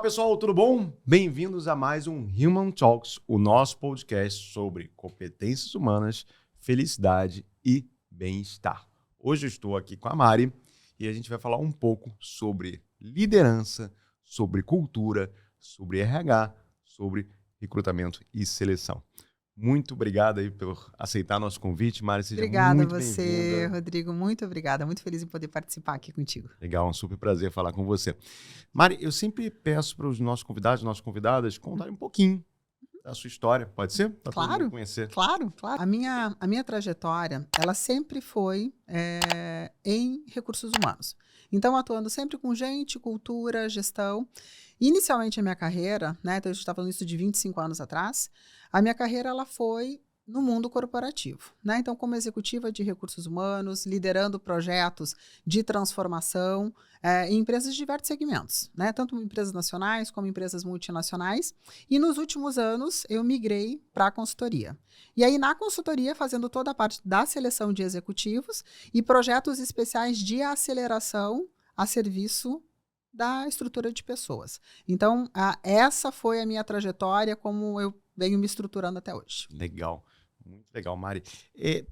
pessoal, tudo bom? Bem-vindos a mais um Human Talks, o nosso podcast sobre competências humanas, felicidade e bem-estar. Hoje eu estou aqui com a Mari e a gente vai falar um pouco sobre liderança, sobre cultura, sobre RH, sobre recrutamento e seleção. Muito obrigado aí por aceitar nosso convite, Mari. Seja muito bem-vinda. Obrigada a você, Rodrigo. Muito obrigada. Muito feliz em poder participar aqui contigo. Legal, um super prazer falar com você. Mari, eu sempre peço para os nossos convidados e nossas convidadas contarem um pouquinho da sua história. Pode ser? Para todo mundo conhecer. Claro. A minha trajetória, ela sempre foi em recursos humanos. Então, atuando sempre com gente, cultura, gestão. Inicialmente, a minha carreira, né, então a gente está falando isso de 25 anos atrás, a minha carreira ela foi no mundo corporativo, né? Então, como executiva de recursos humanos, liderando projetos de transformação em empresas de diversos segmentos, né? Tanto empresas nacionais como empresas multinacionais. E nos últimos anos, eu migrei para a consultoria. E aí, na consultoria, fazendo toda a parte da seleção de executivos e projetos especiais de aceleração a serviço da estrutura de pessoas. Então, essa foi a minha trajetória, como eu venho me estruturando até hoje. Legal. Muito legal, Mari.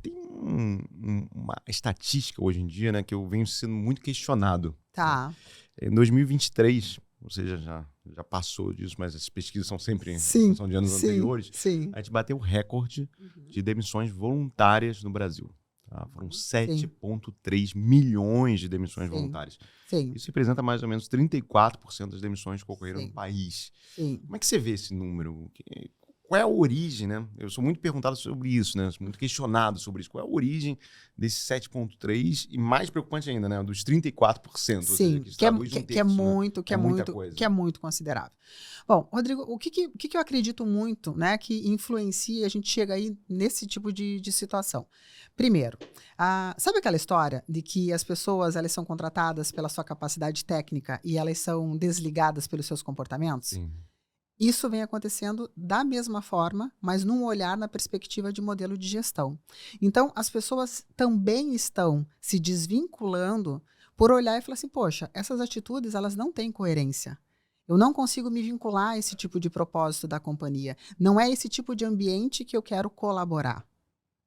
Tem uma estatística hoje em dia, né, que eu venho sendo muito questionado. Tá. Em 2023, ou seja, já passou disso, mas as pesquisas são sempre são de anos anteriores. Sim. A gente bateu o recorde de demissões voluntárias no Brasil. Tá? Foram 7,3 milhões de demissões voluntárias. Sim. Isso representa mais ou menos 34% das demissões que ocorreram no país. Sim. Como é que você vê esse número? Qual é a origem, né? Eu sou muito perguntado sobre isso, né? Sou muito questionado sobre isso. Qual é a origem desse 7,3% e mais preocupante ainda, né? Dos 34%. Sim, que é muito considerável. Bom, Rodrigo, o que eu acredito muito, né, que influencia a gente chega aí nesse tipo de situação? Primeiro, sabe aquela história de que as pessoas elas são contratadas pela sua capacidade técnica e elas são desligadas pelos seus comportamentos? Sim. Isso vem acontecendo da mesma forma, mas num olhar na perspectiva de modelo de gestão. Então, as pessoas também estão se desvinculando por olhar e falar assim, poxa, essas atitudes elas não têm coerência. Eu não consigo me vincular a esse tipo de propósito da companhia. Não é esse tipo de ambiente que eu quero colaborar.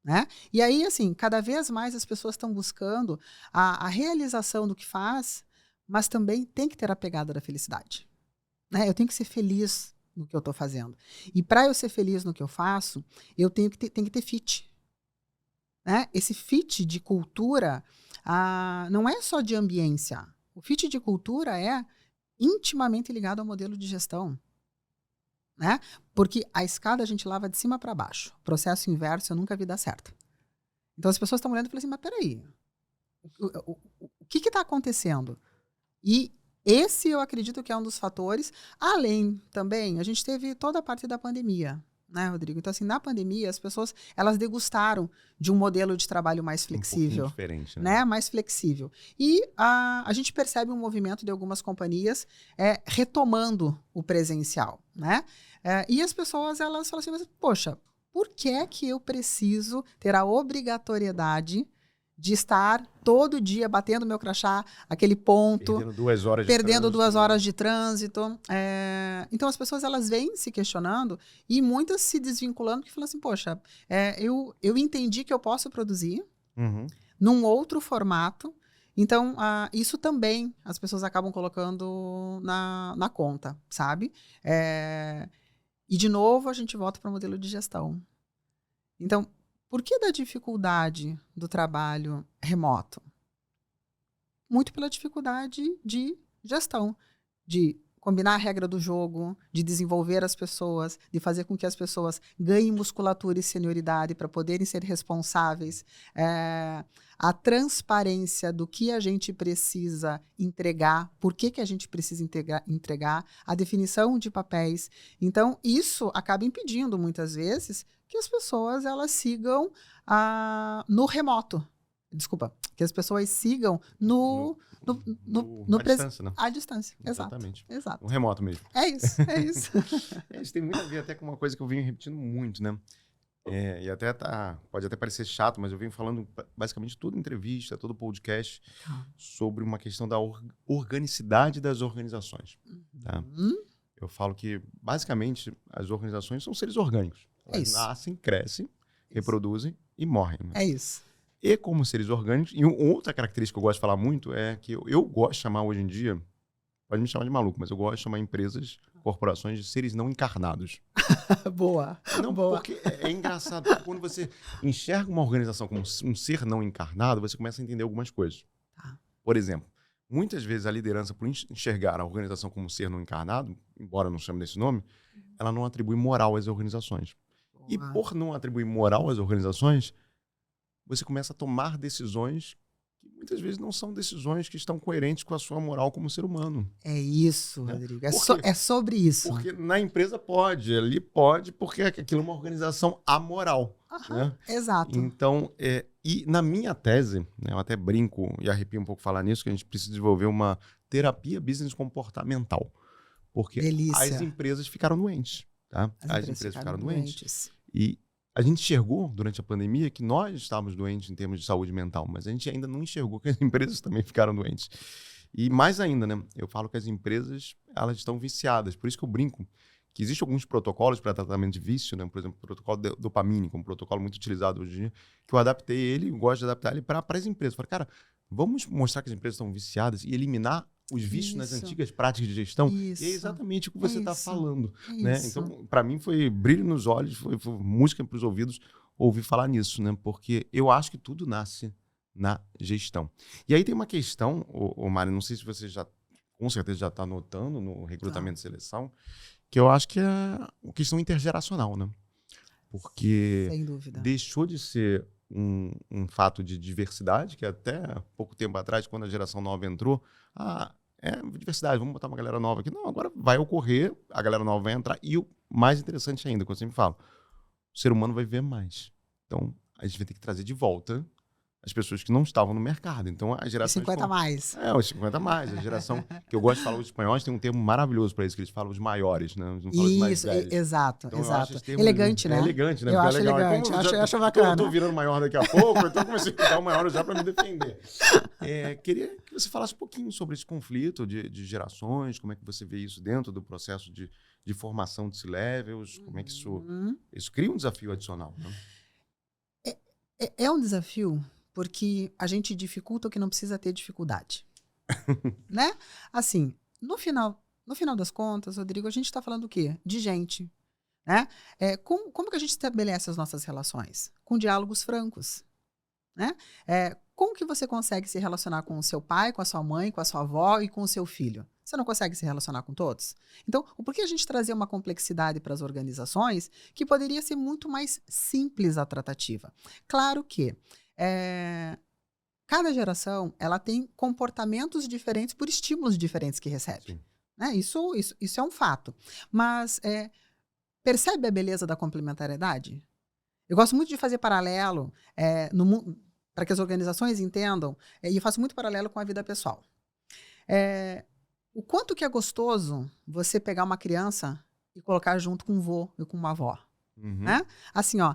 Né? E aí, assim, cada vez mais as pessoas estão buscando a realização do que faz, mas também tem que ter a pegada da felicidade. Né? Eu tenho que ser feliz no que eu estou fazendo. E para eu ser feliz no que eu faço, eu tenho que ter fit. Né? Esse fit de cultura não é só de ambiência. O fit de cultura é intimamente ligado ao modelo de gestão. Né? Porque a escada a gente lava de cima para baixo. Processo inverso eu nunca vi dar certo. Então as pessoas estão olhando e falam assim, mas peraí, o que está acontecendo? E esse eu acredito que é um dos fatores. Além também, a gente teve toda a parte da pandemia, né, Rodrigo? Então, assim, na pandemia, as pessoas, elas degustaram de um modelo de trabalho mais flexível. Um diferente, né? Mais flexível. E a gente percebe um movimento de algumas companhias retomando o presencial, né? E as pessoas, elas falam assim, mas, poxa, por que é que eu preciso ter a obrigatoriedade de estar todo dia batendo meu crachá, aquele ponto. Perdendo 2 horas de trânsito. Então, as pessoas elas vêm se questionando e muitas se desvinculando, que falam assim, poxa, eu entendi que eu posso produzir num outro formato. Então, isso também as pessoas acabam colocando na conta, sabe? E, de novo, a gente volta para o modelo de gestão. Então, por que da dificuldade do trabalho remoto? Muito pela dificuldade de gestão, de combinar a regra do jogo, de desenvolver as pessoas, de fazer com que as pessoas ganhem musculatura e senioridade para poderem ser responsáveis, a transparência do que a gente precisa entregar, por que a gente precisa entregar, a definição de papéis. Então, isso acaba impedindo, muitas vezes, que as pessoas elas sigam no remoto. Desculpa, que as pessoas sigam à distância, né? À distância, Exatamente. Exato. No remoto mesmo. É isso. Isso tem muito a ver até com uma coisa que eu venho repetindo muito, né? E até pode até parecer chato, mas eu venho falando basicamente toda entrevista, todo podcast sobre uma questão da organicidade das organizações. Tá? eu falo que, basicamente, as organizações são seres orgânicos. É Elas isso. nascem, crescem, reproduzem e morrem. Né? É isso. E como seres orgânicos, e outra característica que eu gosto de falar muito é que eu gosto de chamar hoje em dia, pode me chamar de maluco, mas eu gosto de chamar empresas, corporações de seres não encarnados. Boa. Não, Boa. porque é engraçado, porque quando você enxerga uma organização como um ser não encarnado, você começa a entender algumas coisas. Tá. Por exemplo, muitas vezes a liderança, por enxergar a organização como um ser não encarnado, embora não chame desse nome, ela não atribui moral às organizações. E Boa. por não atribuir moral às organizações, você começa a tomar decisões que muitas vezes não são decisões que estão coerentes com a sua moral como ser humano. É isso, Né? Rodrigo. Por quê? É sobre isso. Porque na empresa pode, ali pode, porque aquilo é uma organização amoral. Aham, Né? exato. Então, e na minha tese, né, eu até brinco e arrepio um pouco falar nisso, que a gente precisa desenvolver uma terapia business comportamental. Porque Delícia. as empresas ficaram doentes. Tá? As empresas ficaram doentes. E a gente enxergou durante a pandemia que nós estávamos doentes em termos de saúde mental, mas a gente ainda não enxergou que as empresas também ficaram doentes. E mais ainda, né? Eu falo que as empresas, elas estão viciadas. Por isso que eu brinco que existem alguns protocolos para tratamento de vício, né? Por exemplo, o protocolo dopamínico, um protocolo muito utilizado hoje em dia, que eu adaptei ele, gosto de adaptar ele para as empresas. Falei, cara, vamos mostrar que as empresas estão viciadas e eliminar os vícios nas antigas práticas de gestão. Isso. E é exatamente o que você está falando. Né? Isso. Então, para mim, foi brilho nos olhos, foi música para os ouvidos ouvir falar nisso, né? Porque eu acho que tudo nasce na gestão. E aí tem uma questão, Mari, não sei se você já, com certeza já está notando no recrutamento e seleção, que eu acho que é uma questão intergeracional, né? Porque sem dúvida, deixou de ser um fato de diversidade, que até pouco tempo atrás, quando a geração nova entrou, é diversidade, vamos botar uma galera nova aqui. Não, agora vai ocorrer, a galera nova vai entrar, e o mais interessante ainda, que eu sempre falo, o ser humano vai viver mais. Então, a gente vai ter que trazer de volta as pessoas que não estavam no mercado. Então, a geração... 50 mais. Os 50 mais. A geração que eu gosto de falar, os espanhóis têm um termo maravilhoso para isso, que eles falam os maiores, né? Não falam os mais velhos. Exato, então, exato. Elegante, né? É elegante, né? Eu Porque acho legal. elegante, Eu acho bacana. Eu tô virando maior daqui a pouco, então comecei a dar o maior já para me defender. Queria que você falasse um pouquinho sobre esse conflito de gerações, como é que você vê isso dentro do processo de formação de C-levels, como é que isso cria um desafio adicional, né? É um desafio porque a gente dificulta o que não precisa ter dificuldade. Né? Assim, no final das contas, Rodrigo, a gente está falando do quê? De gente. Né? Como que a gente estabelece as nossas relações? Com diálogos francos. Né? Como que você consegue se relacionar com o seu pai, com a sua mãe, com a sua avó e com o seu filho? Você não consegue se relacionar com todos? Então, por que a gente trazer uma complexidade para as organizações que poderia ser muito mais simples a tratativa? Claro que cada geração ela tem comportamentos diferentes por estímulos diferentes que recebe. Né? Isso é um fato. Mas percebe a beleza da complementariedade? Eu gosto muito de fazer paralelo para que as organizações entendam, e eu faço muito paralelo com a vida pessoal. O quanto que é gostoso você pegar uma criança e colocar junto com um vô e com uma avó. Né? Assim, ó,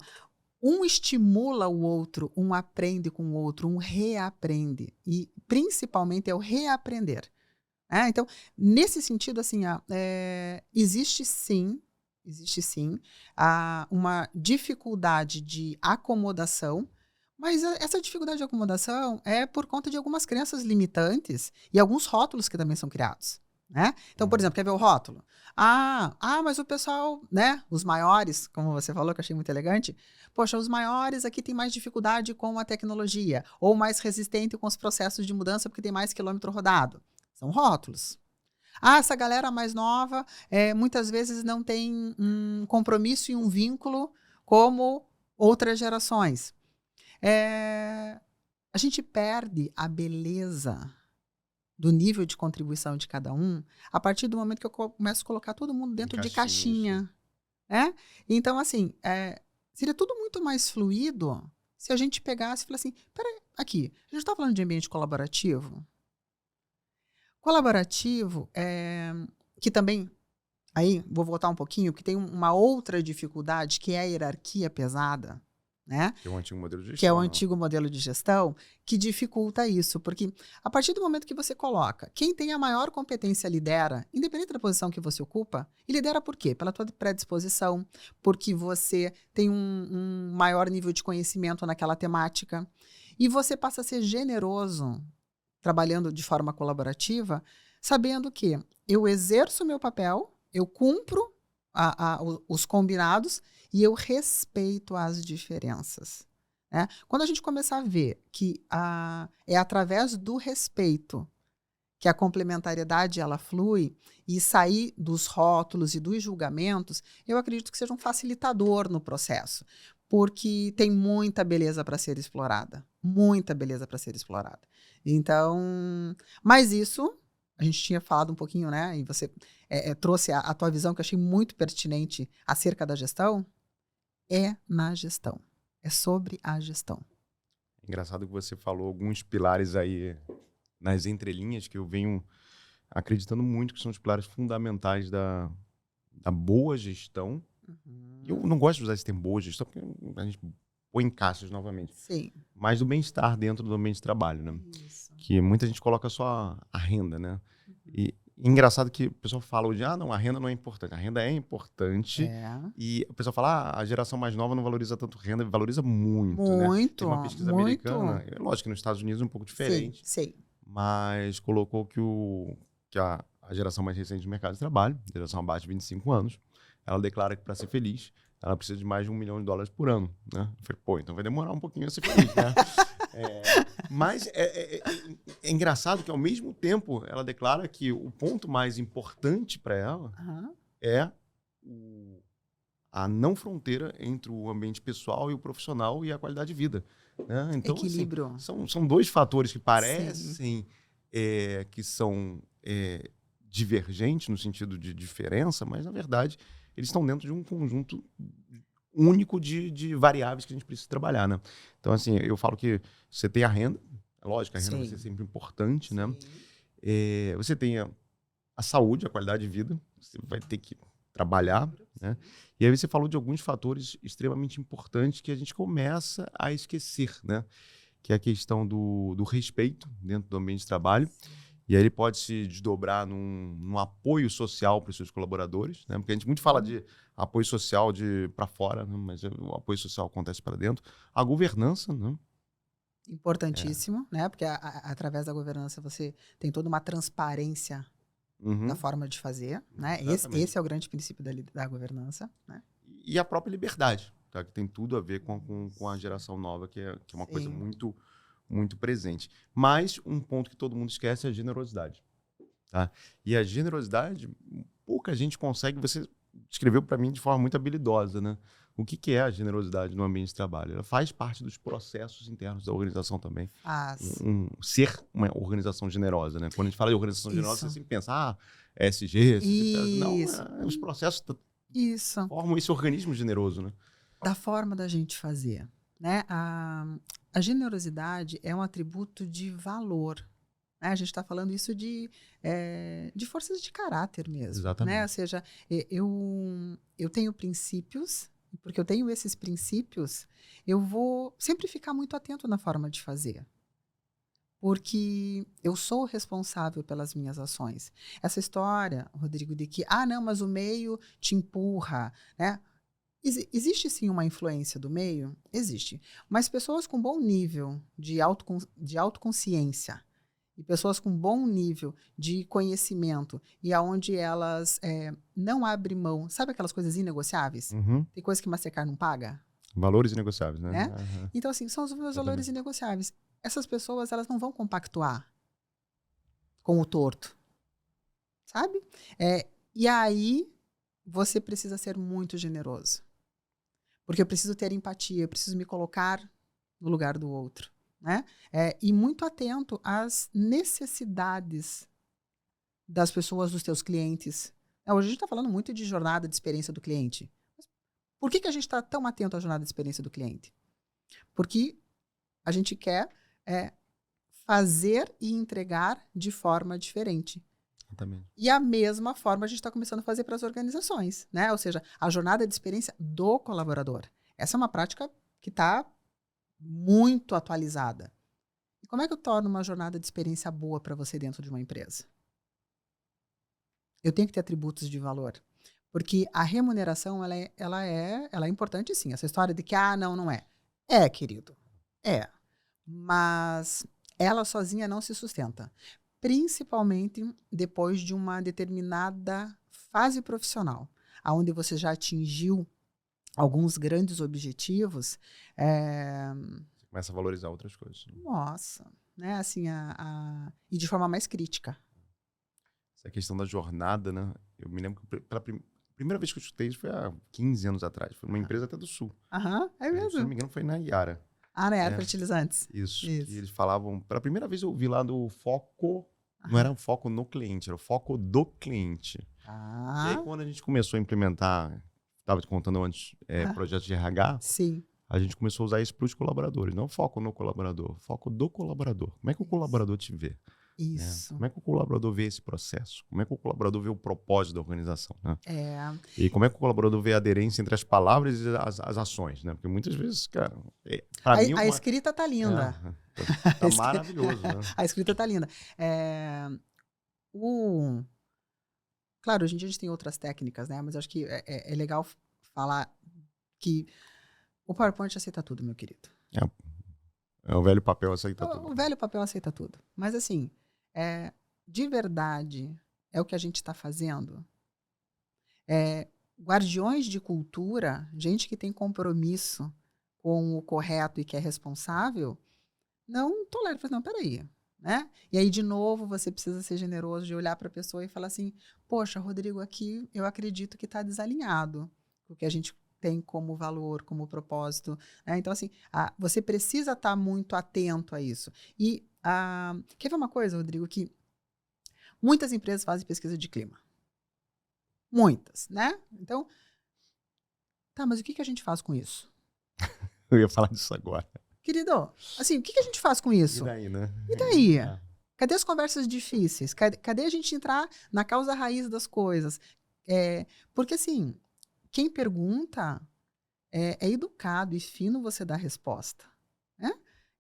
um estimula o outro, um aprende com o outro, um reaprende. E, principalmente, é o reaprender. Então, nesse sentido, assim, existe sim uma dificuldade de acomodação, mas essa dificuldade de acomodação é por conta de algumas crenças limitantes e alguns rótulos que também são criados. Né? Então, por exemplo, quer ver o rótulo? Mas o pessoal, né, os maiores, como você falou, que eu achei muito elegante, poxa, os maiores aqui têm mais dificuldade com a tecnologia, ou mais resistente com os processos de mudança porque tem mais quilômetro rodado. São rótulos. Essa galera mais nova muitas vezes não tem um compromisso e um vínculo como outras gerações. A gente perde a beleza do nível de contribuição de cada um a partir do momento que eu começo a colocar todo mundo dentro de caixinha. Né? Então, assim, seria tudo muito mais fluido se a gente pegasse e falasse assim, peraí, aqui, a gente está falando de ambiente colaborativo? Colaborativo, que também, aí vou voltar um pouquinho, que tem uma outra dificuldade, que é a hierarquia pesada. né? Que é o antigo modelo de gestão. Que é o antigo modelo de gestão, que dificulta isso. Porque a partir do momento que você coloca quem tem a maior competência lidera, independente da posição que você ocupa, e lidera por quê? Pela tua predisposição, porque você tem um maior nível de conhecimento naquela temática, e você passa a ser generoso, trabalhando de forma colaborativa, sabendo que eu exerço o meu papel, eu cumpro os combinados e eu respeito as diferenças. Né? Quando a gente começar a ver que é através do respeito que a complementariedade ela flui e sair dos rótulos e dos julgamentos, eu acredito que seja um facilitador no processo, porque tem muita beleza para ser explorada, muita beleza para ser explorada. Então, mas isso a gente tinha falado um pouquinho, né? E você trouxe a tua visão que eu achei muito pertinente acerca da gestão. É na gestão. É sobre a gestão. Engraçado que você falou alguns pilares aí nas entrelinhas que eu venho acreditando muito que são os pilares fundamentais da boa gestão. Uhum. Eu não gosto de usar esse termo boa gestão, porque a gente põe em caixas novamente. Sim. Mas do bem-estar dentro do ambiente de trabalho, né? Isso. Que muita gente coloca só a renda, né? E engraçado que o pessoal fala hoje, não, a renda não é importante. A renda é importante. E o pessoal fala, a geração mais nova não valoriza tanto renda, valoriza muito, né? Tem uma pesquisa americana, lógico que nos Estados Unidos é um pouco diferente. Sim. Mas colocou que a geração mais recente do mercado de trabalho, geração abaixo de 25 anos, ela declara que para ser feliz, ela precisa de mais de $1 milhão por ano, né? Eu falei, pô, então vai demorar um pouquinho a ser feliz, né? Mas é engraçado que, ao mesmo tempo, ela declara que o ponto mais importante para ela é a não fronteira entre o ambiente pessoal e o profissional e a qualidade de vida. Né? Então, equilíbrio. Assim, são dois fatores que parecem que são divergentes no sentido de diferença, mas, na verdade, eles estão dentro de um conjunto único de variáveis que a gente precisa trabalhar, né? Então, assim, eu falo que você tem a renda, é lógico, a renda vai ser sempre importante, né? Você tem a saúde, a qualidade de vida, você vai ter que trabalhar, né? E aí você falou de alguns fatores extremamente importantes que a gente começa a esquecer, né? Que é a questão do respeito dentro do ambiente de trabalho. E aí ele pode se desdobrar num apoio social para os seus colaboradores, né? Porque a gente muito fala de apoio social para fora, né? Mas o apoio social acontece para dentro. A governança, né? Importantíssimo, né? Porque através da governança você tem toda uma transparência da forma de fazer, né? Esse é o grande princípio da governança, né? E a própria liberdade, tá? Que tem tudo a ver com a geração nova, que é uma coisa muito, muito presente. Mas um ponto que todo mundo esquece é a generosidade. Tá? E a generosidade, pouca gente consegue. Você descreveu para mim de forma muito habilidosa, né? O que é a generosidade no ambiente de trabalho? Ela faz parte dos processos internos da organização também. Ser uma organização generosa, né? Quando a gente fala de organização generosa, você sempre pensa, ESG, não, os processos formam esse organismo generoso, né? Da forma da gente fazer, né? A generosidade é um atributo de valor. Né? A gente está falando isso de forças de caráter mesmo. Exatamente. Né? Ou seja, eu tenho princípios, porque eu tenho esses princípios, eu vou sempre ficar muito atento na forma de fazer. Porque eu sou responsável pelas minhas ações. Essa história, Rodrigo, de que, não, mas o meio te empurra, né? Existe sim uma influência do meio? Existe. Mas pessoas com bom nível de autoconsciência e pessoas com bom nível de conhecimento e aonde elas não abrem mão, sabe aquelas coisas inegociáveis? Tem coisa que Mastercard não paga? Valores inegociáveis, né? Então, assim, são os meus valores inegociáveis. Essas pessoas, elas não vão compactuar com o torto, sabe? E aí, você precisa ser muito generoso. Porque eu preciso ter empatia, eu preciso me colocar no lugar do outro. Né? E muito atento às necessidades das pessoas, dos teus clientes. Hoje a gente está falando muito de jornada de experiência do cliente. Mas por que a gente está tão atento à jornada de experiência do cliente? Porque a gente quer fazer e entregar de forma diferente. Exatamente. E a mesma forma a gente está começando a fazer para as organizações, né? Ou seja, a jornada de experiência do colaborador. Essa é uma prática que está muito atualizada. E como é que eu torno uma jornada de experiência boa para você dentro de uma empresa? Eu tenho que ter atributos de valor. Porque a remuneração, ela é importante sim. Essa história de que, não é. É, querido. É. Mas ela sozinha não se sustenta. Principalmente depois de uma determinada fase profissional, onde você já atingiu alguns grandes objetivos. Você começa a valorizar outras coisas. Nossa, né? Assim, e de forma mais crítica. Essa questão da jornada, né? Eu me lembro que pela primeira vez que eu escutei isso foi há 15 anos atrás. Foi numa empresa até do Sul. É mesmo? Se não me engano, foi na Iara. Na Iara Fertilizantes. Isso. Que eles falavam... Pela primeira vez eu ouvi lá do foco... Não era um foco no cliente, era o foco do cliente. E aí, quando a gente começou a implementar... Estava te contando antes, projetos de RH. Sim. A gente começou a usar isso para os colaboradores. Não foco no colaborador, foco do colaborador. Como é que o colaborador te vê? Isso. Como é que o colaborador vê esse processo? Como é que o colaborador vê o propósito da organização? Né? E como é que o colaborador vê a aderência entre as palavras e as ações? Né? Porque muitas vezes, cara... A escrita tá linda. Tá maravilhoso. Né? A escrita tá linda. Claro, hoje em dia a gente tem outras técnicas, né? Mas acho que é legal falar que o PowerPoint aceita tudo, meu querido. O velho papel aceita tudo. O velho papel aceita tudo. Mas assim... de verdade, é o que a gente está fazendo. Guardiões de cultura, gente que tem compromisso com o correto e que é responsável, não tolera. Não, peraí. Né? E aí, de novo, você precisa ser generoso de olhar para a pessoa e falar assim, poxa, Rodrigo, aqui eu acredito que está desalinhado com o que a gente tem como valor, como propósito. Né? Então, assim, você precisa estar muito atento a isso. E quer ver uma coisa, Rodrigo, que muitas empresas fazem pesquisa de clima. Muitas, né? Então, mas o que a gente faz com isso? Eu ia falar disso agora. Querido, assim, o que a gente faz com isso? E daí, né? E daí? Cadê as conversas difíceis? Cadê a gente entrar na causa raiz das coisas? Porque, assim, quem pergunta é educado e fino você dar resposta. Né?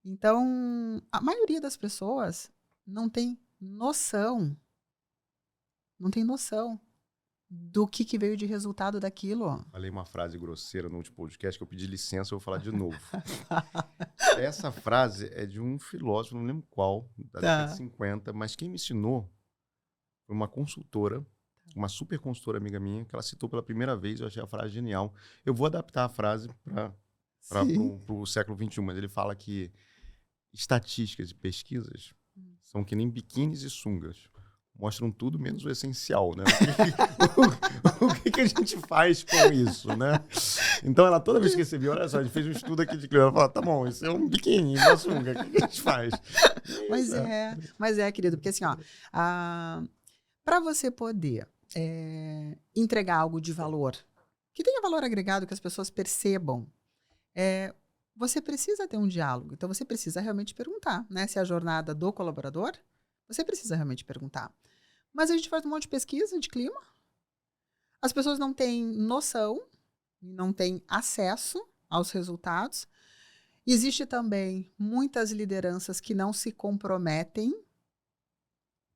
Então, a maioria das pessoas não tem noção do que veio de resultado daquilo. Falei uma frase grosseira no último podcast que eu pedi licença, eu vou falar de novo. Essa frase é de um filósofo, não lembro qual, da década de 50, mas quem me ensinou foi uma consultora, uma super consultora amiga minha, que ela citou pela primeira vez, eu achei a frase genial. Eu vou adaptar a frase para o século XXI, mas ele fala que estatísticas e pesquisas são que nem biquínis e sungas. Mostram tudo menos o essencial, né? O que a gente faz com isso, né? Então, ela toda vez que recebia, olha só, a gente fez um estudo aqui de clima, ela fala, tá bom, isso é um biquíni, uma sunga, o que a gente faz? Mas querido, porque assim, para você poder entregar algo de valor, que tenha valor agregado, que as pessoas percebam, você precisa ter um diálogo. Então, você precisa realmente perguntar, né? Se é a jornada do colaborador, você precisa realmente perguntar. Mas a gente faz um monte de pesquisa de clima. As pessoas não têm noção, não têm acesso aos resultados. Existe também muitas lideranças que não se comprometem,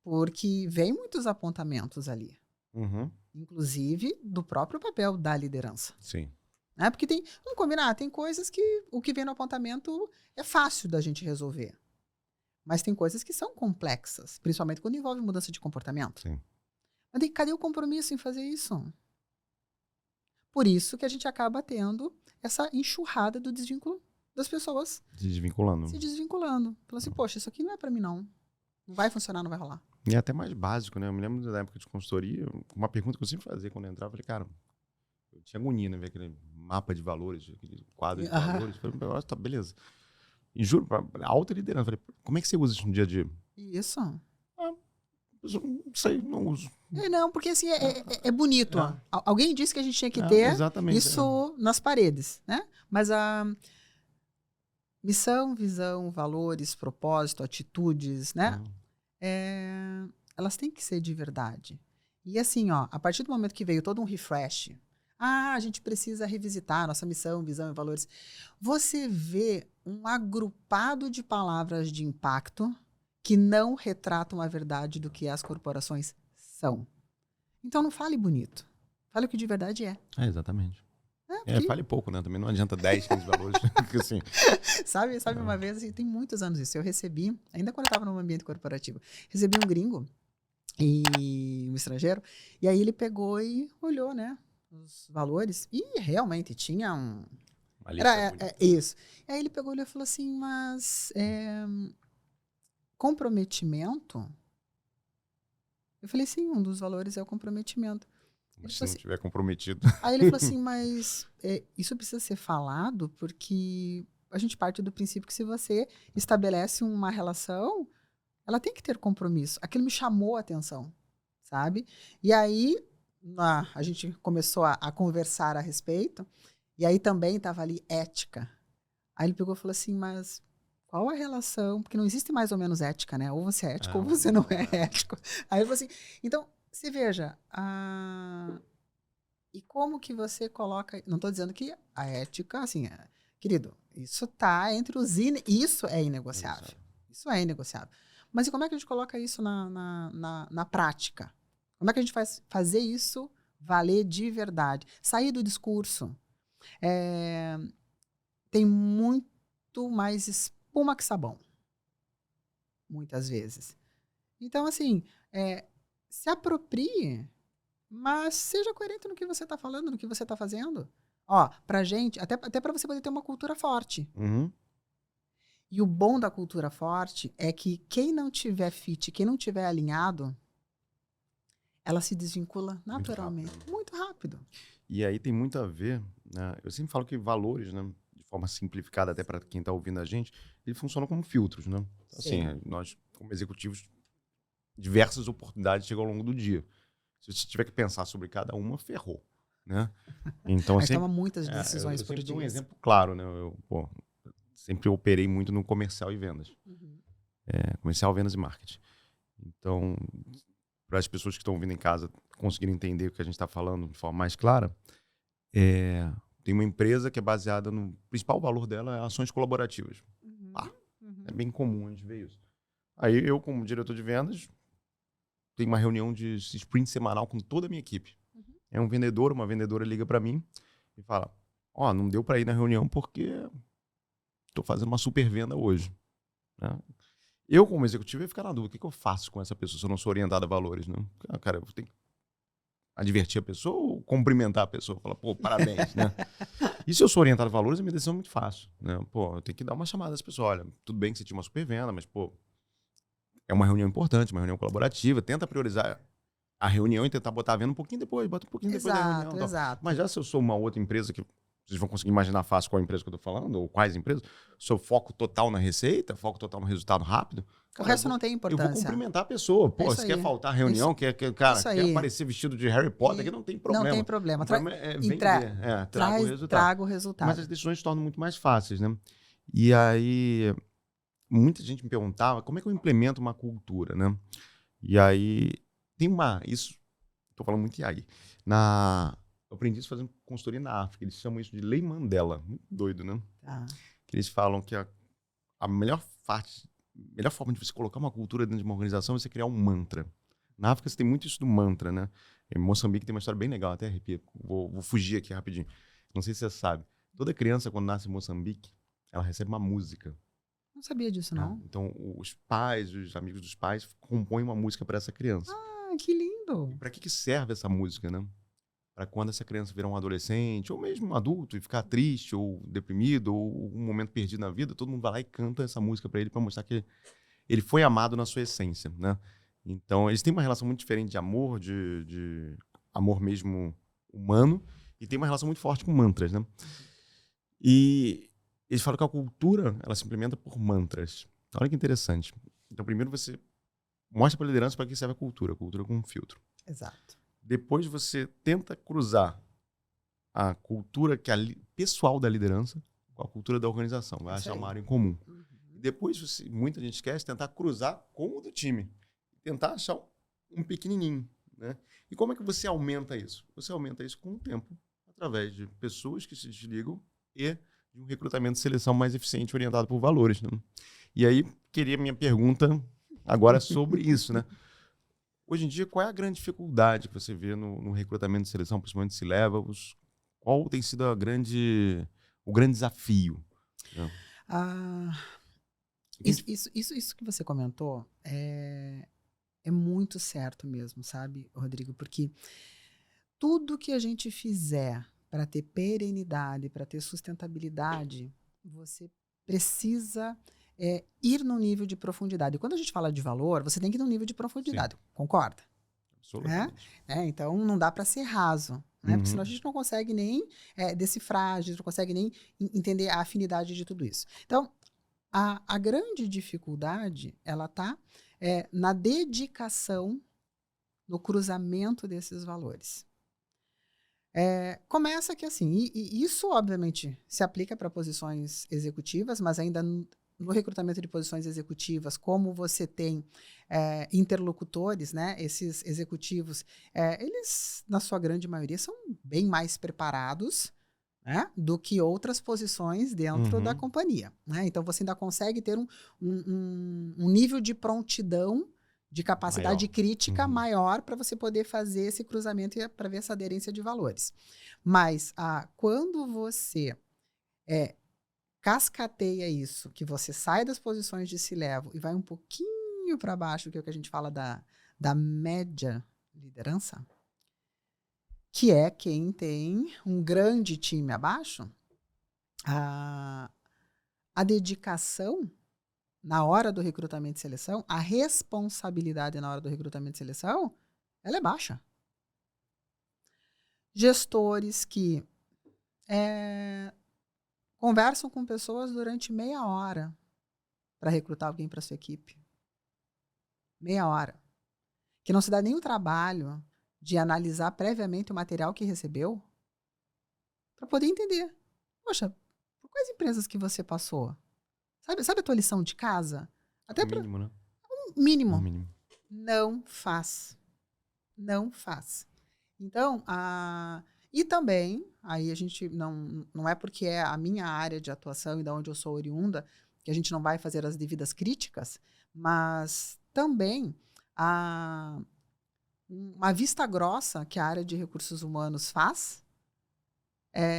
porque vem muitos apontamentos ali. Uhum. Inclusive do próprio papel da liderança. Sim. Porque vamos combinar, tem coisas que o que vem no apontamento é fácil da gente resolver. Mas tem coisas que são complexas, principalmente quando envolve mudança de comportamento. Sim. Mas cadê o compromisso em fazer isso? Por isso que a gente acaba tendo essa enxurrada do desvínculo das pessoas. Se desvinculando. Falando assim, poxa, isso aqui não é pra mim, não. Não vai funcionar, não vai rolar. E é até mais básico, né? Eu me lembro da época de consultoria, uma pergunta que eu sempre fazia quando eu entrava, eu falei, cara, eu tinha agonia, né? Ver aquele mapa de valores, aquele quadro de valores. Eu falei, tá, beleza. E juro, alta liderança. Falei, como é que você usa isso no dia a dia? Isso. Não sei, não uso. Não, porque assim, é bonito. Alguém disse que a gente tinha que ter isso nas paredes, né? Mas a missão, visão, valores, propósito, atitudes, né? Elas têm que ser de verdade. E assim, a partir do momento que veio todo um refresh, a gente precisa revisitar nossa missão, visão e valores. Você vê um agrupado de palavras de impacto que não retratam a verdade do que as corporações são. Então não fale bonito. Fale o que de verdade é. Exatamente. Porque, Fale pouco, né? Também não adianta 10, 15 valores. Porque, assim, sabe uma vez, assim, tem muitos anos isso, eu recebi, ainda quando eu estava no ambiente corporativo, recebi um gringo, um estrangeiro, e aí ele pegou e olhou, né, os valores, e realmente tinha um... uma lista Era bonita. isso. E aí ele pegou e falou assim, mas comprometimento? Eu falei, sim, um dos valores é o comprometimento. Mas se não estiver comprometido. Aí ele falou assim, mas isso precisa ser falado porque a gente parte do princípio que se você estabelece uma relação, ela tem que ter compromisso. Aquilo me chamou a atenção, sabe? E aí a gente começou a conversar a respeito, e aí também estava ali ética. Aí ele pegou e falou assim, mas qual a relação? Porque não existe mais ou menos ética, né? Ou você é ético ou você não é ético. Aí ele falou assim, então, você veja, e como que você coloca... Não estou dizendo que a ética, assim, querido, isso está entre os... Isso é inegociável. Isso é inegociável. Mas e como é que a gente coloca isso na prática? Como é que a gente faz fazer isso valer de verdade? Sair do discurso. Tem muito mais espuma que sabão. Muitas vezes. Então, assim, se aproprie... Mas seja coerente no que você está falando, no que você está fazendo. Ó, pra gente, até para você poder ter uma cultura forte. Uhum. E o bom da cultura forte é que quem não tiver fit, quem não tiver alinhado, ela se desvincula naturalmente. Muito rápido. E aí tem muito a ver, né? Eu sempre falo que valores, né, de forma simplificada até para quem está ouvindo a gente, ele funciona como filtros, né? Assim, nós, como executivos, diversas oportunidades chegam ao longo do dia. Se você tiver que pensar sobre cada uma, ferrou, né? Então, a gente toma muitas decisões por dia. Eu dou um exemplo claro, né? Eu sempre operei muito no comercial e vendas. Uhum. Comercial, vendas e marketing. Então, para as pessoas que estão ouvindo em casa conseguirem entender o que a gente está falando de forma mais clara, tem uma empresa que é baseada no... O principal valor dela é ações colaborativas. Uhum. É bem comum a gente ver isso. Aí eu, como diretor de vendas, tenho uma reunião de sprint semanal com toda a minha equipe. Uhum. É um vendedor, uma vendedora liga para mim e fala, não deu para ir na reunião porque estou fazendo uma super venda hoje. Né? Eu, como executivo, ia ficar na dúvida, o que eu faço com essa pessoa se eu não sou orientado a valores? Né? Cara, eu tenho que advertir a pessoa ou cumprimentar a pessoa? Falar, parabéns, né? E se eu sou orientado a valores, a minha decisão é muito fácil. Né? Eu tenho que dar uma chamada às pessoas. Olha, tudo bem que você tinha uma super venda, mas, é uma reunião importante, uma reunião colaborativa. Tenta priorizar a reunião e tentar botar a venda um pouquinho depois. Bota um pouquinho depois da reunião. Exato. Mas já se eu sou uma outra empresa que vocês vão conseguir imaginar fácil qual empresa que eu estou falando, ou quais empresas, se eu foco total na receita, foco total no resultado rápido, o resto não tem importância. Eu vou cumprimentar a pessoa. Se quer faltar a reunião, quer aparecer vestido de Harry Potter, que não tem problema. Não tem problema. Traga o resultado. Mas as decisões se tornam muito mais fáceis, né? E aí, muita gente me perguntava como é que eu implemento uma cultura, né? E aí, estou falando muito aí. Eu aprendi isso fazendo consultoria na África. Eles chamam isso de Lei Mandela. Muito doido, né? Que eles falam que a melhor forma de você colocar uma cultura dentro de uma organização é você criar um mantra. Na África você tem muito isso do mantra, né? Em Moçambique tem uma história bem legal, até arrepia. Vou fugir aqui rapidinho. Não sei se você sabe. Toda criança, quando nasce em Moçambique, ela recebe uma música. Não sabia disso, não. Então, os pais, os amigos dos pais compõem uma música para essa criança. Que lindo! Para que serve essa música, né? Para quando essa criança virar um adolescente, ou mesmo um adulto, e ficar triste, ou deprimido, ou um momento perdido na vida, todo mundo vai lá e canta essa música para ele, para mostrar que ele foi amado na sua essência, né? Então, eles têm uma relação muito diferente de amor, de amor mesmo humano, e tem uma relação muito forte com mantras, né? E eles falam que a cultura, ela se implementa por mantras. Olha que interessante. Então, primeiro você mostra para a liderança para que serve a cultura com um filtro. Exato. Depois você tenta cruzar a cultura pessoal da liderança com a cultura da organização. Vai achar uma área em comum. Uhum. Depois, muita gente esquece, tentar cruzar com o do time. Tentar achar um pequenininho. Né? E como é que você aumenta isso? Você aumenta isso com o tempo, através de pessoas que se desligam e de um recrutamento e seleção mais eficiente orientado por valores, né? E aí, queria minha pergunta agora sobre isso, né? Hoje em dia, qual é a grande dificuldade que você vê no recrutamento e seleção, principalmente C-Levels? Qual tem sido o grande desafio? Né? Isso que você comentou é muito certo mesmo, sabe, Rodrigo? Porque tudo que a gente fizer para ter perenidade, para ter sustentabilidade, você precisa ir no nível de profundidade. E quando a gente fala de valor, você tem que ir no nível de profundidade, concorda? Absolutamente. Então não dá para ser raso, né? Porque senão a gente não consegue nem decifrar, a gente não consegue nem entender a afinidade de tudo isso. Então, a grande dificuldade, ela está na dedicação, no cruzamento desses valores. Começa que assim, e isso obviamente se aplica para posições executivas, mas ainda no recrutamento de posições executivas, como você tem interlocutores, né, esses executivos, eles, na sua grande maioria, são bem mais preparados, né, do que outras posições dentro da companhia. Né? Então, você ainda consegue ter um nível de prontidão, de capacidade crítica maior para você poder fazer esse cruzamento e para ver essa aderência de valores. Mas quando você cascateia isso, que você sai das posições de C-level e vai um pouquinho para baixo, que é o que a gente fala da média liderança, que é quem tem um grande time abaixo, a dedicação na hora do recrutamento e seleção, a responsabilidade na hora do recrutamento e seleção, ela é baixa. Gestores que conversam com pessoas durante meia hora para recrutar alguém para sua equipe. Meia hora. Que não se dá nem o trabalho de analisar previamente o material que recebeu para poder entender. Poxa, por quais empresas que você passou? Sabe a tua lição de casa? Até mínimo, né? Mínimo. Mínimo. Não faz. Não faz. Então, e também, aí a gente não é porque é a minha área de atuação e da onde eu sou oriunda, que a gente não vai fazer as devidas críticas, mas também uma vista grossa que a área de recursos humanos faz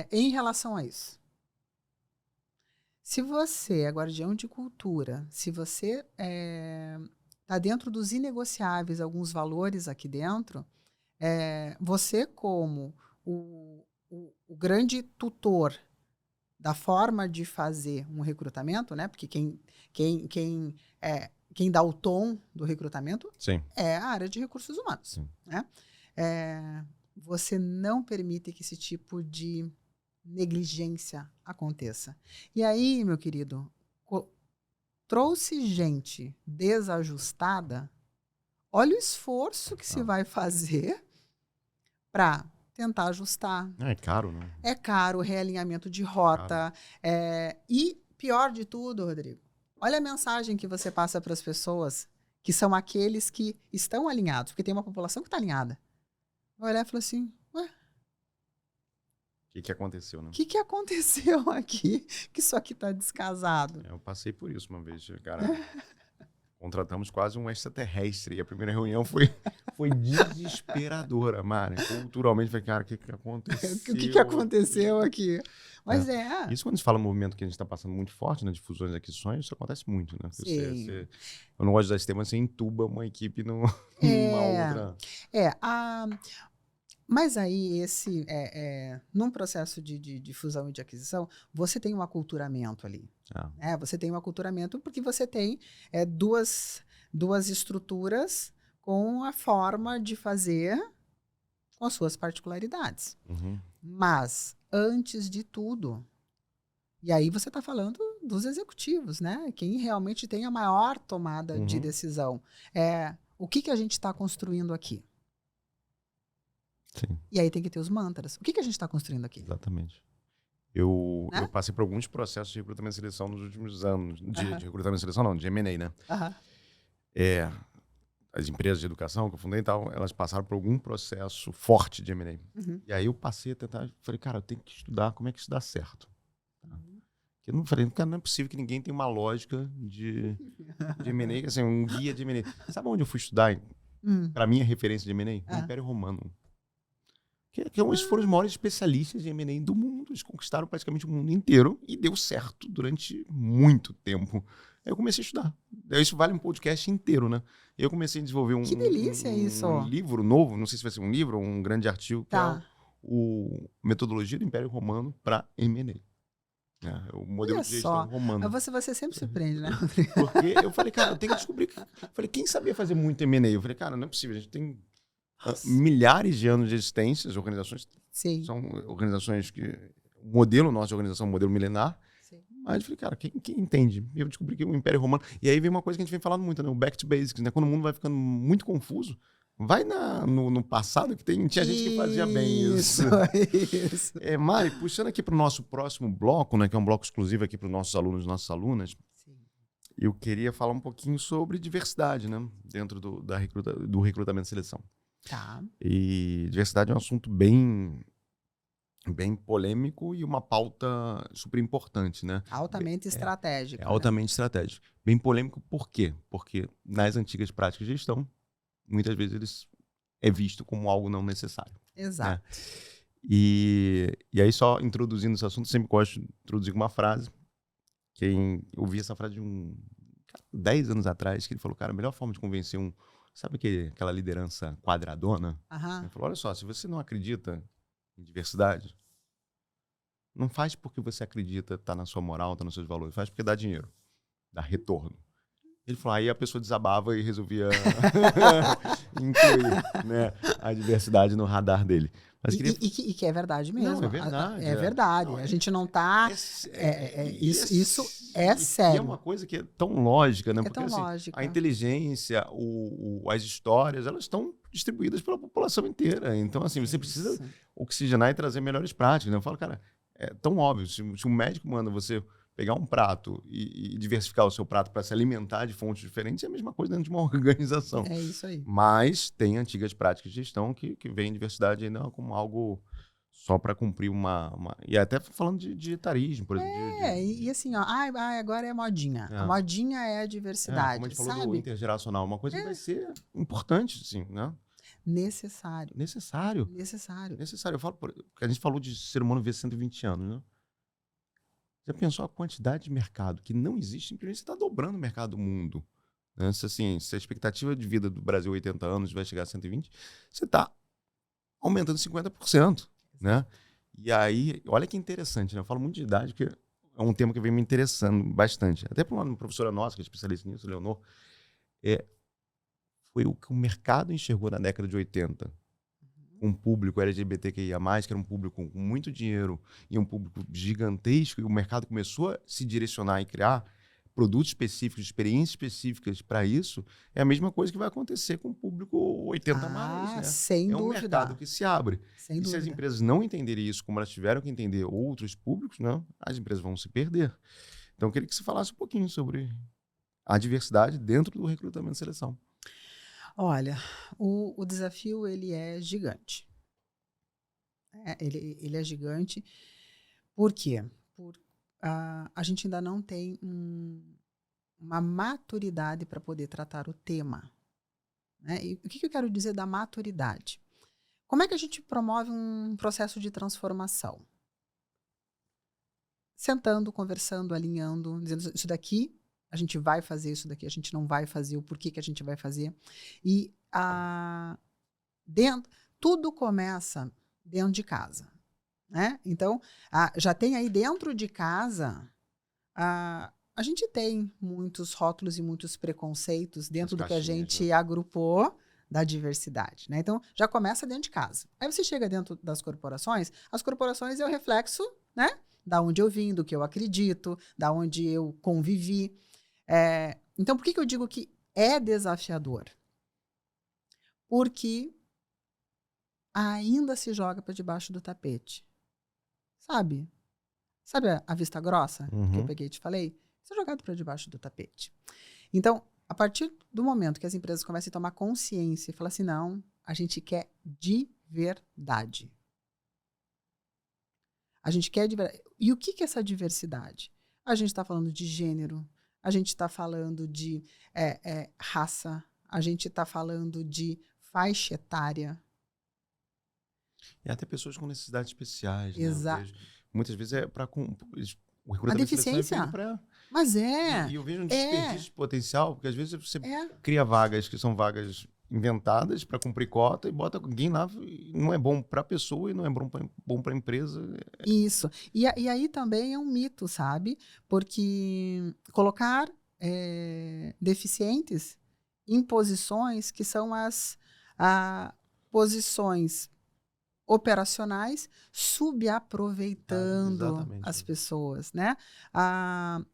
em relação a isso. Se você é guardião de cultura, se você está dentro dos inegociáveis, alguns valores aqui dentro, você como o grande tutor da forma de fazer um recrutamento, né? Porque quem dá o tom do recrutamento é a área de recursos humanos. Né? Você não permite que esse tipo de negligência aconteça. E aí, meu querido, trouxe gente desajustada, olha o esforço que se vai fazer para tentar ajustar. É caro, né? É caro, realinhamento de rota. E pior de tudo, Rodrigo, olha a mensagem que você passa para as pessoas, que são aqueles que estão alinhados, porque tem uma população que está alinhada. Vai olhar e falar assim, ué, o que aconteceu, né? O que aconteceu aqui? Que isso aqui tá descasado. Eu passei por isso uma vez, cara. Contratamos quase um extraterrestre. E a primeira reunião foi desesperadora, Mari. Culturalmente, falei, cara, o que aconteceu? O que aconteceu aqui? Mas Isso quando a gente fala um movimento que a gente está passando muito forte, né? De fusões e aquisições, isso acontece muito, né? Eu não gosto de usar esse termo, você entuba uma equipe numa outra. Mas aí, num processo de fusão e de aquisição, você tem um aculturamento ali. Né? Você tem um aculturamento porque você tem duas estruturas com a forma de fazer com as suas particularidades. Mas, antes de tudo, e aí você está falando dos executivos, né? Quem realmente tem a maior tomada de decisão. O que a gente está construindo aqui? Sim. E aí tem que ter os mantras. O que a gente está construindo aqui? Exatamente. Eu passei por alguns processos de recrutamento e seleção nos últimos anos. De recrutamento e seleção, não, de M&A, né? as empresas de educação que eu fundei e tal, elas passaram por algum processo forte de M&A. E aí eu passei a tentar, falei, cara, eu tenho que estudar como é que isso dá certo. Eu não falei, cara, não é possível que ninguém tenha uma lógica de M&A, assim, um guia de M&A. Sabe onde eu fui estudar? Para minha referência de M&A? O Império Romano. Eles foram os maiores especialistas de M&A do mundo. Eles conquistaram praticamente o mundo inteiro e deu certo durante muito tempo. Aí eu comecei a estudar. Isso vale um podcast inteiro, né? Eu comecei a desenvolver Que delícia isso. Um livro novo, não sei se vai ser um livro ou um grande artigo, que é o Metodologia do Império Romano para M&A. O modelo de gestão romano. Você sempre surpreende, né? Porque eu falei, cara, eu tenho que descobrir. Falei, quem sabia fazer muito M&A? Eu falei, cara, não é possível. A gente tem milhares de anos de existência. As organizações são organizações que... O modelo nosso de organização é um modelo milenar. Mas eu falei, cara, quem entende? Eu descobri que o Império Romano... E aí vem uma coisa que a gente vem falando muito, né? O back to basics, né? Quando o mundo vai ficando muito confuso, vai no passado que tinha gente que fazia bem isso. Isso. Mari, puxando aqui para o nosso próximo bloco, né? Que é um bloco exclusivo aqui para os nossos alunos e nossas alunas. Eu queria falar um pouquinho sobre diversidade, né? Dentro do recrutamento e seleção. Tá. E diversidade é um assunto bem polêmico e uma pauta super importante, né? Altamente estratégico. Altamente estratégico. Bem polêmico por quê? Porque nas antigas práticas de gestão, muitas vezes é visto como algo não necessário. Exato. Né? E aí, só introduzindo esse assunto, sempre gosto de introduzir uma frase. Eu ouvi essa frase de 10 anos atrás, que ele falou, cara, a melhor forma de convencer sabe aquela liderança quadradona? Ele falou, olha só, se você não acredita em diversidade, não faz porque você acredita, tá na sua moral, tá nos seus valores, faz porque dá dinheiro, dá retorno. Ele falou, aí a pessoa desabava e resolvia incluir, né, a diversidade no radar dele. Mas e que é verdade mesmo. Não, é verdade. É verdade. Não, a gente não está... Isso é sério. E é uma coisa que é tão lógica, né? É porque tão assim, lógica. A inteligência, as histórias, elas estão distribuídas pela população inteira. Então, assim, você precisa oxigenar e trazer melhores práticas. Né? Eu falo, cara, é tão óbvio. Se um médico manda você pegar um prato e diversificar o seu prato para se alimentar de fontes diferentes, é a mesma coisa dentro de uma organização. É isso aí. Mas tem antigas práticas de gestão que veem diversidade ainda como algo só para cumprir E até falando de etarismo, por exemplo. E assim, ó, agora é modinha. A modinha é a diversidade. Como a gente falou do intergeracional, uma coisa que vai ser importante, assim, né? Necessário. Eu falo, a gente falou de ser humano viver 120 anos, né? Já pensou a quantidade de mercado que não existe? Simplesmente você está dobrando o mercado do mundo. Né? Se a expectativa de vida do Brasil é 80 anos vai chegar a 120, você está aumentando 50%. Né? E aí, olha que interessante, né? Eu falo muito de idade, porque é um tema que vem me interessando bastante. Até por uma professora nossa, que é especialista nisso, Leonor, foi o que o mercado enxergou na década de 80. Um público LGBTQIA+, que era um público com muito dinheiro e um público gigantesco, e o mercado começou a se direcionar e criar produtos específicos, experiências específicas para isso, é a mesma coisa que vai acontecer com o público 80+. Né? Sem dúvida. É um mercado que se abre. Sem dúvida. Se as empresas não entenderem isso como elas tiveram que entender outros públicos, né, as empresas vão se perder. Então, eu queria que você falasse um pouquinho sobre a diversidade dentro do recrutamento e seleção. Olha, o desafio ele é gigante. Ele é gigante. Por quê? A gente ainda não tem uma maturidade para poder tratar o tema. Né? E o que eu quero dizer da maturidade? Como é que a gente promove um processo de transformação? Sentando, conversando, alinhando, dizendo isso daqui a gente vai fazer, isso daqui a gente não vai fazer, o porquê que a gente vai fazer. E tudo começa dentro de casa. Né? Então, já tem aí dentro de casa, a gente tem muitos rótulos e muitos preconceitos dentro do que a gente agrupou da diversidade. Né? Então, já começa dentro de casa. Aí você chega dentro das corporações, as corporações é o reflexo, né? Da onde eu vim, do que eu acredito, da onde eu convivi. Então, por que eu digo que é desafiador? Porque ainda se joga para debaixo do tapete. Sabe a vista grossa que eu peguei e te falei? Isso é jogado para debaixo do tapete. Então, A partir do momento que as empresas começam a tomar consciência e falar assim, não, a gente quer de verdade. A gente quer de verdade. E o que é essa diversidade? A gente está falando de gênero, a gente está falando de raça, a gente está falando de faixa etária. E até pessoas com necessidades especiais, né? Exato. Muitas vezes é para... O A recrutamento deficiência. é feito para... Mas E eu vejo um desperdício de potencial, porque às vezes você cria vagas que são vagas inventadas para cumprir cota e bota alguém lá e não é bom para a pessoa e não é bom para a empresa. Isso. E aí também é um mito, sabe? Porque colocar deficientes em posições que são as posições operacionais, subaproveitando as pessoas, né?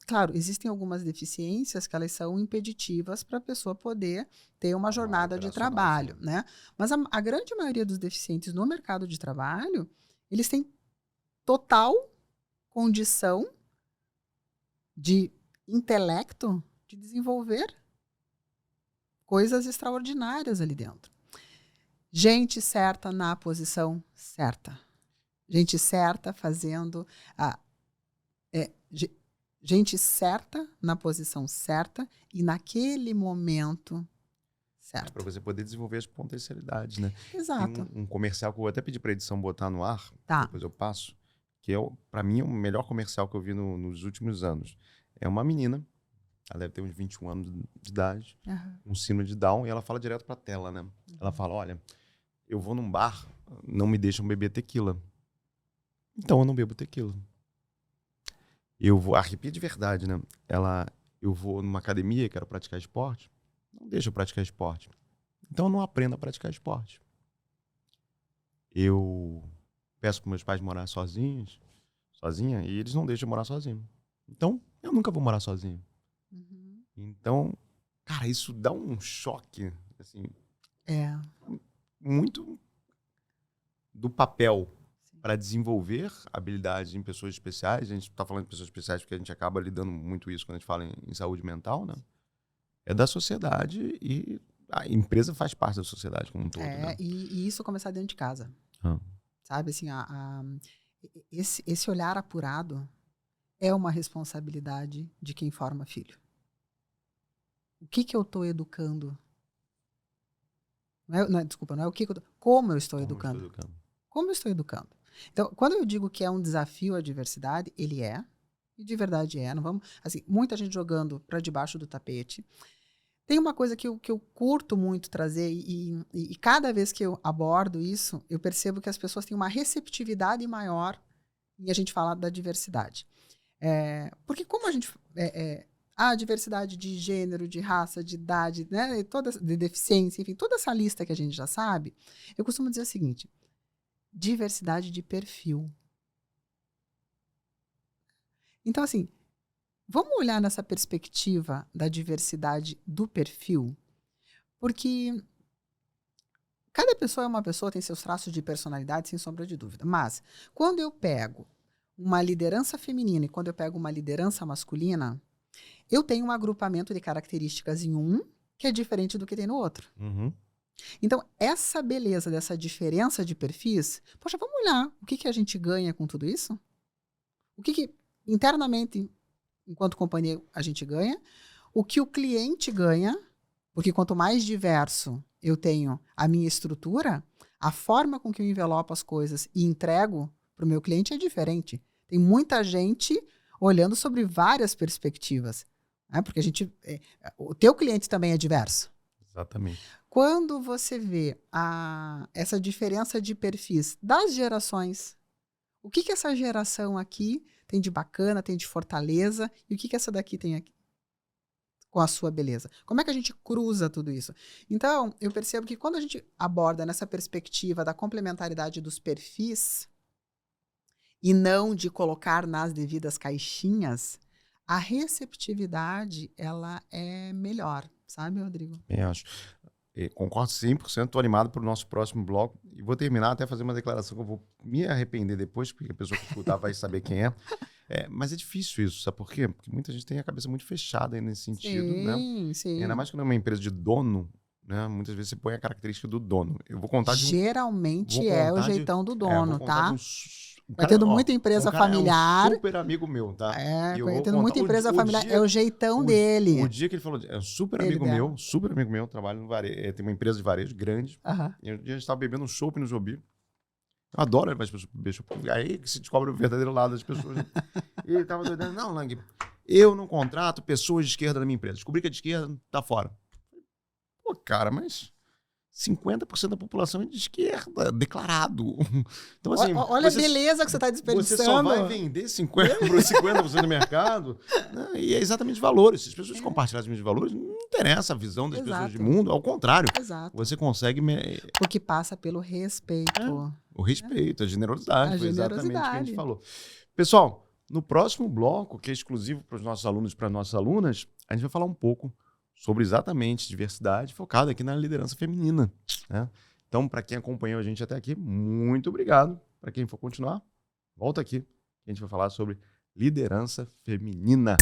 Claro, existem algumas deficiências que elas são impeditivas para a pessoa poder ter uma jornada de trabalho, né? Mas a grande maioria dos deficientes no mercado de trabalho, eles têm total condição de intelecto de desenvolver coisas extraordinárias ali dentro. Gente certa na posição certa. Gente certa fazendo gente certa na posição certa e naquele momento certo. Para você poder desenvolver as potencialidades, né? Exato. Tem um comercial que eu vou até pedir para a edição botar no ar, tá. Depois eu passo, que para mim é o melhor comercial que eu vi nos últimos anos. É uma menina, ela deve ter uns 21 anos de idade, um síndrome de Down, e ela fala direto para a tela, né? Ela fala, olha, eu vou num bar, não me deixam beber tequila. Então eu não bebo tequila. Eu vou, arrepia de verdade, né? Eu vou numa academia e quero praticar esporte, não deixa eu praticar esporte. Então eu não aprendo a praticar esporte. Eu peço para meus pais morar sozinha, e eles não deixam eu morar sozinho. Então eu nunca vou morar sozinho. Então, cara, isso dá um choque, assim, muito do papel para desenvolver habilidades em pessoas especiais. A gente está falando de pessoas especiais porque a gente acaba lidando muito isso quando a gente fala em saúde mental, né? É da sociedade e a empresa faz parte da sociedade como um todo. Né? E isso começar dentro de casa. Sabe, assim, esse olhar apurado é uma responsabilidade de quem forma filho. O que eu estou educando? Desculpa, não é o que eu tô, como eu estou educando. Como eu estou educando. Então, quando eu digo que é um desafio a diversidade, ele é, e de verdade é. Não vamos, assim, muita gente jogando para debaixo do tapete. Tem uma coisa que eu curto muito trazer, e cada vez que eu abordo isso, eu percebo que as pessoas têm uma receptividade maior em a gente falar da diversidade. Porque como a gente... a diversidade de gênero, de raça, de idade, né, de deficiência, enfim, toda essa lista que a gente já sabe, eu costumo dizer o seguinte: diversidade de perfil. Então, assim, vamos olhar nessa perspectiva da diversidade do perfil, porque cada pessoa é uma pessoa, tem seus traços de personalidade, sem sombra de dúvida. Mas, quando eu pego uma liderança feminina e quando eu pego uma liderança masculina, eu tenho um agrupamento de características em um que é diferente do que tem no outro. Então, essa beleza dessa diferença de perfis, poxa, vamos olhar o que a gente ganha com tudo isso? O que internamente, enquanto companhia, a gente ganha? O que o cliente ganha? Porque quanto mais diverso eu tenho a minha estrutura, a forma com que eu envelopo as coisas e entrego para o meu cliente é diferente. Tem muita gente olhando sobre várias perspectivas. Porque o teu cliente também é diverso. Exatamente. Quando você vê essa diferença de perfis das gerações, o que essa geração aqui tem de bacana, tem de fortaleza, e o que essa daqui tem aqui com a sua beleza? Como é que a gente cruza tudo isso? Então, eu percebo que quando a gente aborda nessa perspectiva da complementaridade dos perfis, e não de colocar nas devidas caixinhas, a receptividade, ela é melhor, sabe, Rodrigo? Eu acho. Concordo 100%, estou animado para o nosso próximo bloco. E vou terminar até fazer uma declaração que eu vou me arrepender depois, porque a pessoa que escutar vai saber quem é. Mas é difícil isso, sabe por quê? Porque muita gente tem a cabeça muito fechada aí nesse sentido, né? Sim. E ainda mais quando é uma empresa de dono, né? Muitas vezes você põe a característica do dono. Eu vou contar de Geralmente é o jeitão do dono, vou contar tá? o Vai cara, tendo muita empresa familiar. É um super amigo meu, tá? E eu vou Tendo contar muita empresa familiar, é o jeitão o dele. dia que ele falou, é um super Dele amigo meu, trabalha no varejo, tem uma empresa de varejo grande. Aham. E um dia a gente estava bebendo um chopp no Jobi. Eu adoro levar as pessoas pra beber chopp. Aí que se descobre o verdadeiro lado das pessoas. Né? E ele tava doidando, não, Lang, eu não contrato pessoas de esquerda na minha empresa. Descobri que é de esquerda, tá fora. Pô, cara, mas 50% da população é de esquerda, declarado. Então, assim, olha a beleza que você está desperdiçando. Você só vai vender 50% do mercado, né? E é exatamente valores. Se as pessoas compartilharem os mesmos valores, não interessa a visão das pessoas de mundo, ao contrário. Exato. Você consegue... Porque passa pelo respeito. O respeito, a generosidade. A foi generosidade. exatamente o que a gente falou. Pessoal, no próximo bloco, que é exclusivo para os nossos alunos e para as nossas alunas, a gente vai falar um pouco sobre exatamente diversidade, focada aqui na liderança feminina. Né? Então, para quem acompanhou a gente até aqui, muito obrigado. Para quem for continuar, volta aqui, que a gente vai falar sobre liderança feminina.